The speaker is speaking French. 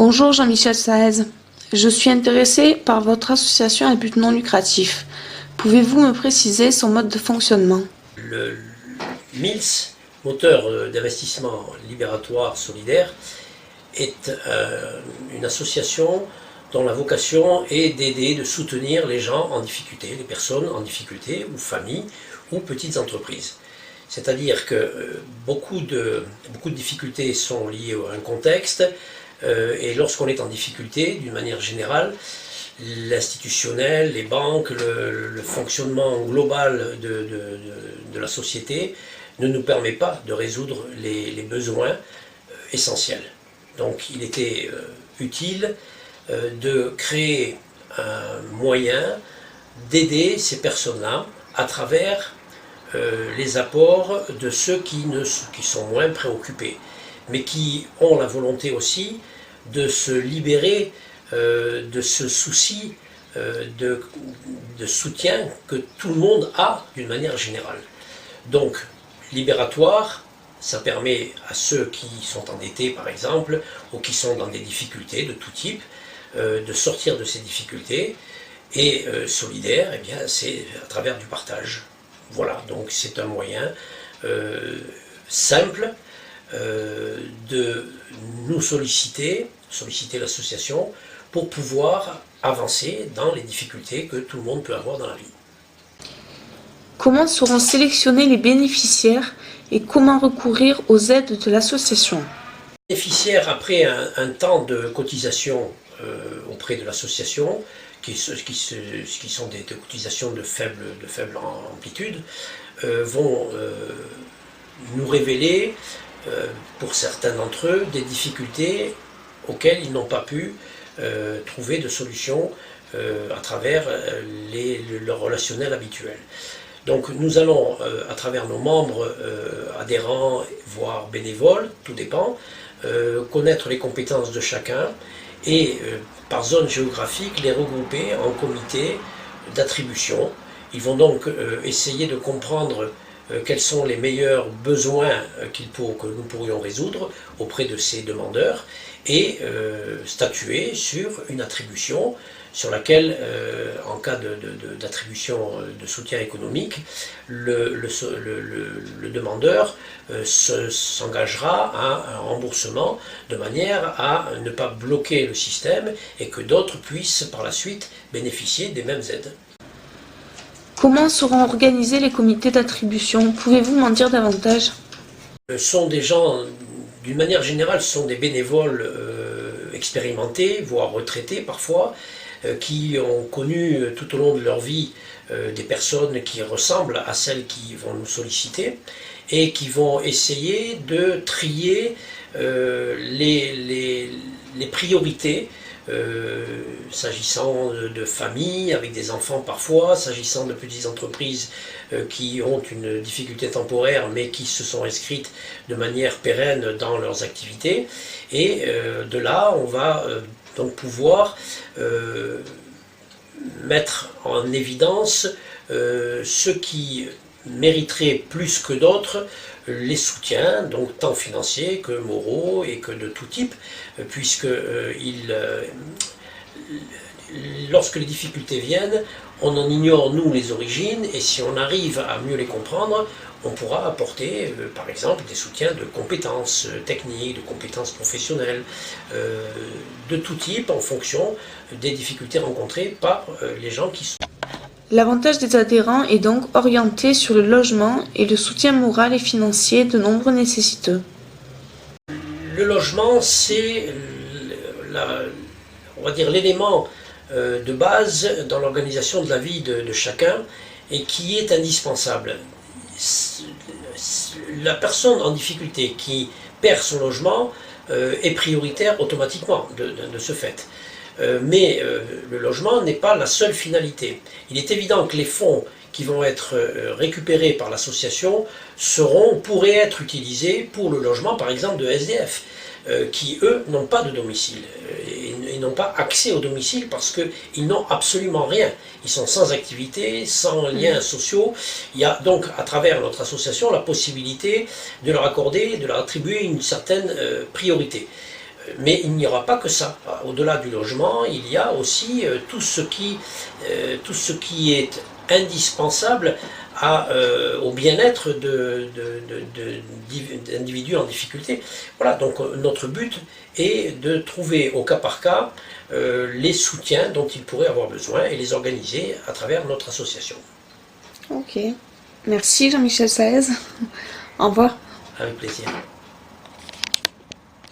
Bonjour Jean-Michel Saez, je suis intéressé par votre association à but non lucratif. Pouvez-vous me préciser son mode de fonctionnement? Le MILS, moteur d'investissement libératoire solidaire, est une association dont la vocation est d'aider, de soutenir les gens en difficulté, les personnes en difficulté, ou familles, ou petites entreprises. C'est-à-dire que beaucoup de difficultés sont liées à un contexte, et lorsqu'on est en difficulté, d'une manière générale, l'institutionnel, les banques, le fonctionnement global de la société ne nous permet pas de résoudre les besoins essentiels. Donc il était utile de créer un moyen d'aider ces personnes-là à travers les apports de ceux qui sont moins préoccupés, mais qui ont la volonté aussi de se libérer de ce souci de soutien que tout le monde a d'une manière générale. Donc, libératoire, ça permet à ceux qui sont endettés, par exemple, ou qui sont dans des difficultés de tout type, de sortir de ces difficultés. Et solidaire, eh bien, c'est à travers du partage. Voilà, donc c'est un moyen simple de nous solliciter l'association pour pouvoir avancer dans les difficultés que tout le monde peut avoir dans la vie. Comment seront sélectionnés les bénéficiaires et comment recourir aux aides de l'association? Les bénéficiaires, après un temps de cotisation auprès de l'association, qui sont des cotisations de faible amplitude, vont nous révéler, pour certains d'entre eux, des difficultés auxquelles ils n'ont pas pu trouver de solution à travers leur relationnel habituel. Donc nous allons, à travers nos membres adhérents, voire bénévoles, tout dépend, connaître les compétences de chacun et par zone géographique les regrouper en comités d'attribution. Ils vont donc essayer de comprendre quels sont les meilleurs besoins que nous pourrions résoudre auprès de ces demandeurs et statuer sur une attribution sur laquelle, en cas d'attribution de soutien économique, le demandeur s'engagera à un remboursement de manière à ne pas bloquer le système et que d'autres puissent par la suite bénéficier des mêmes aides. Comment seront organisés les comités d'attribution? Pouvez-vous m'en dire davantage? Ce sont des gens, d'une manière générale, ce sont des bénévoles expérimentés, voire retraités parfois, qui ont connu tout au long de leur vie des personnes qui ressemblent à celles qui vont nous solliciter et qui vont essayer de trier les priorités s'agissant de familles avec des enfants parfois, s'agissant de petites entreprises qui ont une difficulté temporaire mais qui se sont inscrites de manière pérenne dans leurs activités. Et de là, on va donc pouvoir mettre en évidence ceux qui mériteraient plus que d'autres les soutiens, donc tant financiers que moraux et que de tout type, puisque lorsque les difficultés viennent, on en ignore nous les origines, et si on arrive à mieux les comprendre, on pourra apporter par exemple des soutiens de compétences techniques, de compétences professionnelles, de tout type en fonction des difficultés rencontrées par les gens qui sont. L'avantage des adhérents est donc orienté sur le logement et le soutien moral et financier de nombreux nécessiteux. Le logement, c'est on va dire l'élément de base dans l'organisation de la vie de chacun et qui est indispensable. La personne en difficulté qui perd son logement est prioritaire automatiquement de ce fait. Mais le logement n'est pas la seule finalité. Il est évident que les fonds qui vont être récupérés par l'association pourraient être utilisés pour le logement, par exemple, de SDF, qui, eux, n'ont pas de domicile. Ils n'ont pas accès au domicile parce qu'ils n'ont absolument rien. Ils sont sans activité, sans liens sociaux. Il y a donc, à travers notre association, la possibilité de leur accorder, de leur attribuer une certaine priorité. Mais il n'y aura pas que ça. Au-delà du logement, il y a aussi tout ce qui est indispensable au bien-être d'individus en difficulté. Voilà, donc notre but est de trouver au cas par cas les soutiens dont ils pourraient avoir besoin et les organiser à travers notre association. Ok. Merci Jean-Michel Saez. Au revoir. Avec plaisir.